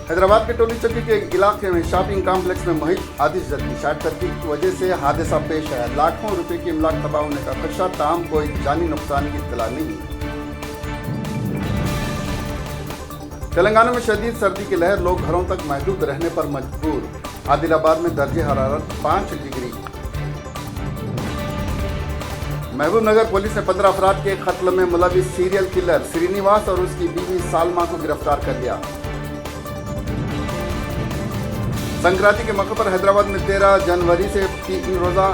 हैदराबाद के टोली चक्की के इलाके में शॉपिंग कॉम्प्लेक्स में महिला आतिशबाजी शॉर्ट सर्किट की वजह से हादसा पेश आया। लाखों रुपए की इमलाक तबाह होने का खदशा, ताहम कोई जानी नुकसान की इत्तला नहीं। तेलंगाना में शदीद सर्दी की लहर, लोग घरों तक महदूद रहने पर मजबूर। आदिलाबाद में दर्जे हरारत 5 डिग्री। महबूब नगर पुलिस ने 15 अफराद के कत्ल में मुलविस सीरियल किलर श्रीनिवास और उसकी बीवी सालमा को गिरफ्तार कर लिया। संक्रांति के मौके पर हैदराबाद में 13 जनवरी से 3 रोजा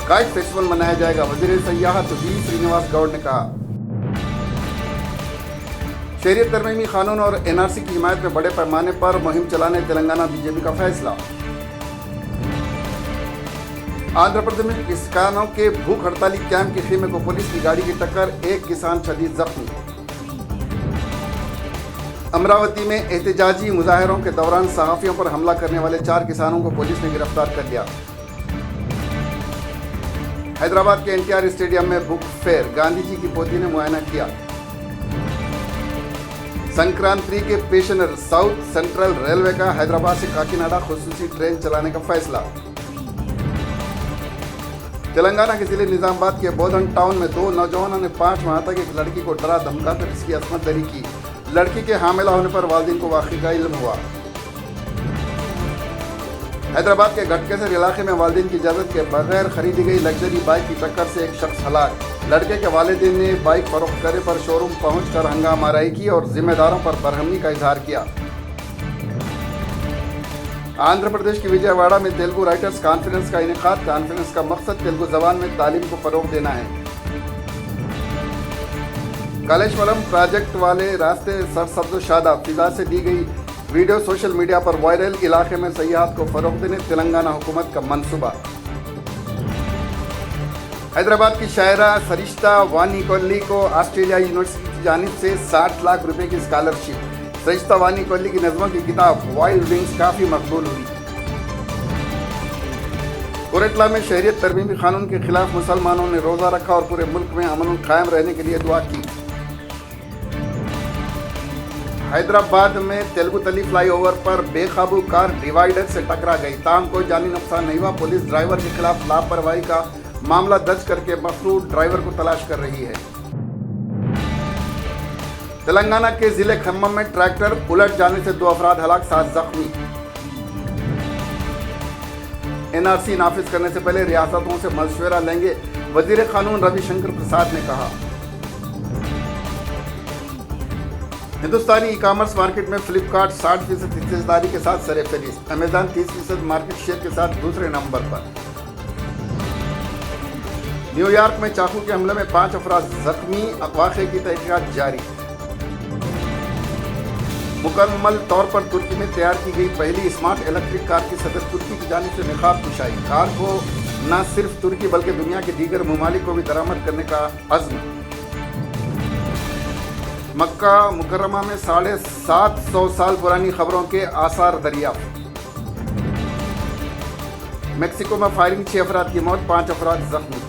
काइट फेस्टिवल मनाया जाएगा। वजीर सयाहत वी श्रीनिवास गौड़ ने कहा। शहरियत तरमीमी कानून और एनआरसी की हिमायत में बड़े पैमाने पर मुहिम चलाने तेलंगाना बीजेपी का फैसला। आंध्र प्रदेश में किसानों के भूख हड़ताली कैंप के खेमे को पुलिस की गाड़ी की टक्कर, एक किसान शदीद जख्मी। अमरावती में एहतजाजी मुजाहरों के दौरान सहाफियों पर हमला करने वाले 4 किसानों को पुलिस ने गिरफ्तार कर लिया। हैदराबाद के एनटीआर स्टेडियम में बुक फेयर, गांधी जी की पोती ने मुआयना किया। संक्रांति के पेशेंजर साउथ सेंट्रल रेलवे का हैदराबाद से काकीनाडा खुसूसी ट्रेन चलाने का फैसला। तेलंगाना के जिले निजामाबाद के बोधन टाउन में 2 नौजवानों ने 5 माह तक एक लड़की को डरा धमकाकर इसकी असमत दरी की। लड़की के हामिला होने पर वालिदैन को वाक़ई का इल्म हुआ। हैदराबाद के घटकेसर इलाके में वालिदैन की इजाज़त के बगैर खरीदी गई लग्जरी बाइक की टक्कर से एक शख्स हलाक। लड़के के वालिदैन ने बाइक फरोख्त करने पर शोरूम पहुंचकर हंगामाराई की और जिम्मेदारों पर बरहमी का इजहार किया। आंध्र प्रदेश की विजयवाड़ा में तेलुगु राइटर्स कॉन्फ्रेंस का इनेकाद। कॉन्फ्रेंस का मकसद तेलुगु जबान में तालीम को फरोग देना है। कालेश्वरम प्रोजेक्ट वाले रास्ते सरसब्ज़ शादा फिजा से दी गई वीडियो सोशल मीडिया पर वायरल। इलाके में सयाहत को फरोग देने तेलंगाना हुकूमत का मंसूबा। हैदराबाद की शायरा सरिश्ता वानी कोहली को ऑस्ट्रेलिया यूनिवर्सिटी की जानिब से 60 लाख रुपए की स्कॉलरशिप। सरिश्ता वानी कोहली की नज़मों की किताब वाइल्ड विंग्स काफ़ी मकबूल हुई। कोरेटला में शहरियत तरमीमी कानून के खिलाफ मुसलमानों ने रोज़ा रखा और पूरे मुल्क में अमन कायम रहने के लिए दुआ की। हैदराबाद में तेलुगु तली फ्लाईओवर पर बेकाबू कार डिवाइडर से टकरा गई। ताहम कोई जानी नुकसान नहीं हुआ। पुलिस ड्राइवर के खिलाफ लापरवाही का मामला दर्ज करके मफरूर ड्राइवर को तलाश कर रही है। तेलंगाना के जिले खम्मम में ट्रैक्टर उलट जाने से 2 अफराद हलाक, 7 जख्मी। एनआरसी नाफिज करने से पहले रियासतों से मशवरा लेंगे, वजीर कानून रविशंकर प्रसाद ने कहा। हिंदुस्तानी ई कॉमर्स मार्केट में फ्लिपकार्ट 60% हिस्सेदारी के साथ सरेफहरिस्त। अमेजॉन 30% मार्केट शेयर के साथ दूसरे नंबर पर। न्यूयॉर्क में चाकू के हमले में 5 अफराद जख्मी, वाक़े की तहकीकात जारी। मुकम्मल तौर पर तुर्की में तैयार की गई पहली स्मार्ट इलेक्ट्रिक कार की सदर तुर्की की जानिब से निकाब कुशाई। कार को न सिर्फ तुर्की बल्कि दुनिया के दीगर ममालिक को भी दरामद करने का अज़्म। मक्का मुकर्रमा में 750 साल पुरानी खबरों के आसार दरियाफ्त। मेक्सिको में फायरिंग, 6 अफराद की मौत, 5 अफराद जख्मी।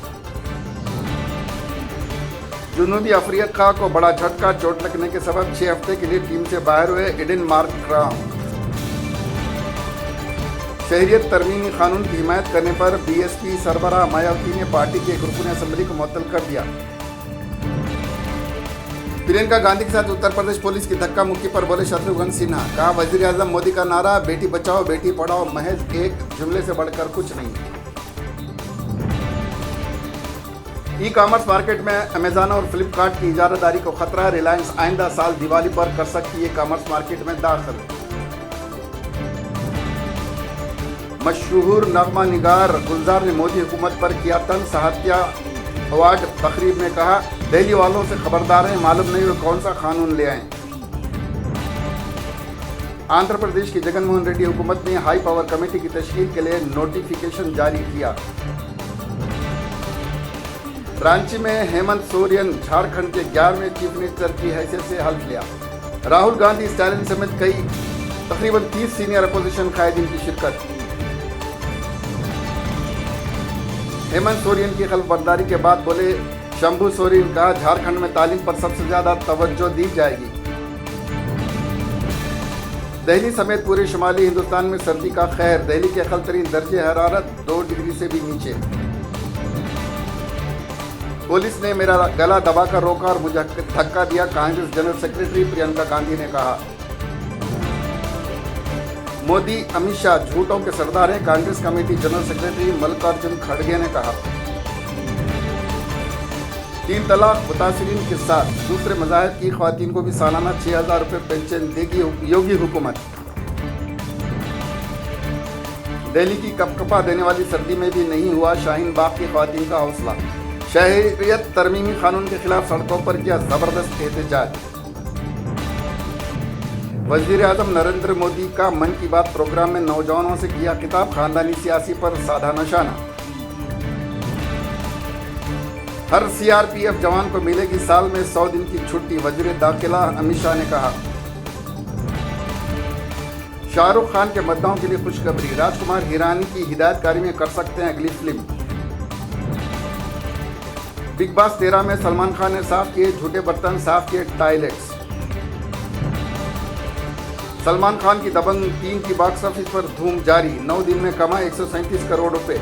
जनूबी अफ्रीका को बड़ा झटका, चोट लगने के सबब 6 हफ्ते के लिए टीम से बाहर हुए एडन मार्कराम। शहरियत तरमीमी कानून की हिमायत करने पर बीएसपी सरबराह मायावती ने पार्टी के एक रुकन असेंबली को मुअत्तल कर दिया। प्रियंका गांधी के साथ उत्तर प्रदेश पुलिस की धक्का मुक्की पर बोले शत्रुघ्न सिन्हा। कहा, वजीर आजम मोदी का नारा बेटी बचाओ बेटी पढ़ाओ महज एक जुमले से बढ़कर कुछ नहीं। ई कॉमर्स मार्केट में अमेजॉन और फ्लिपकार्ट की इजारादारी को खतरा। रिलायंस आइंदा साल दिवाली पर कर सकती है कॉमर्स मार्केट में दाखिल। मशहूर नगमा निगार गुलजार ने मोदी हुकूमत पर किया तंज। साहित्य अवार्ड तकरीब में कहा, दिल्ली वालों से खबरदार हैं, मालूम नहीं वो कौन सा कानून ले आए। आंध्र प्रदेश की जगन मोहन रेड्डी हुकूमत ने हाई पावर कमेटी की तश्कील के लिए नोटिफिकेशन जारी किया। रांची में हेमंत सोरेन झारखंड के 11वें चीफ मिनिस्टर की हैसियत से हल्फ लिया। राहुल गांधी, स्टालिन समेत कई तकरीबन 30 सीनियर अपोजिशन कायदीन की शिरकत। हेमंत सोरेन की खिलाफवर्दी के बाद बोले शंभू सोरेन, कहा झारखंड में तालीम पर सबसे ज्यादा तवज्जो दी जाएगी। दिल्ली समेत पूरे शुमाली हिंदुस्तान में सर्दी का कहर। दिल्ली के अकल तरीन दर्जे हरारत 2 डिग्री से भी नीचे। पुलिस ने मेरा गला दबाकर रोका और मुझे धक्का दिया, कांग्रेस जनरल सेक्रेटरी प्रियंका गांधी ने कहा। मोदी अमित शाह झूठों के सरदार हैं, Congress committee general secretary Mallikarjun खड़गे ने कहा। 3 तलाक मुतासिरीन के साथ दूसरे मज़ाहिब की ख़वातीन को भी सालाना 6,000 रुपये पेंशन देगी योगी हुकूमत। दिल्ली की कपकपा देने वाली सर्दी में भी नहीं हुआ शाहीन बाग की ख़वातीन का हौसला। शहरियत तरमीमी कानून के खिलाफ सड़कों पर किया जबरदस्त एहतजाज। वज़ीर आज़म नरेंद्र मोदी का मन की बात प्रोग्राम में नौजवानों से किया खिताब, खानदानी सियासी पर साधा निशाना। हर सीआरपीएफ जवान को मिलेगी साल में 100 दिन की छुट्टी, वज़ीर दाखिला अमित शाह ने कहा। शाहरुख खान के मद्दाहों के लिए खुशखबरी, राजकुमार हिरानी की हिदायतकारी में कर सकते हैं अगली फिल्म। बिग बॉस 13 में सलमान खान ने साफ किए झूठे बर्तन, साफ किए टॉयलेट्स। सलमान खान की दबंग 3 की बॉक्स ऑफिस पर धूम जारी, 9 दिन में कमा 137 करोड़ रुपए।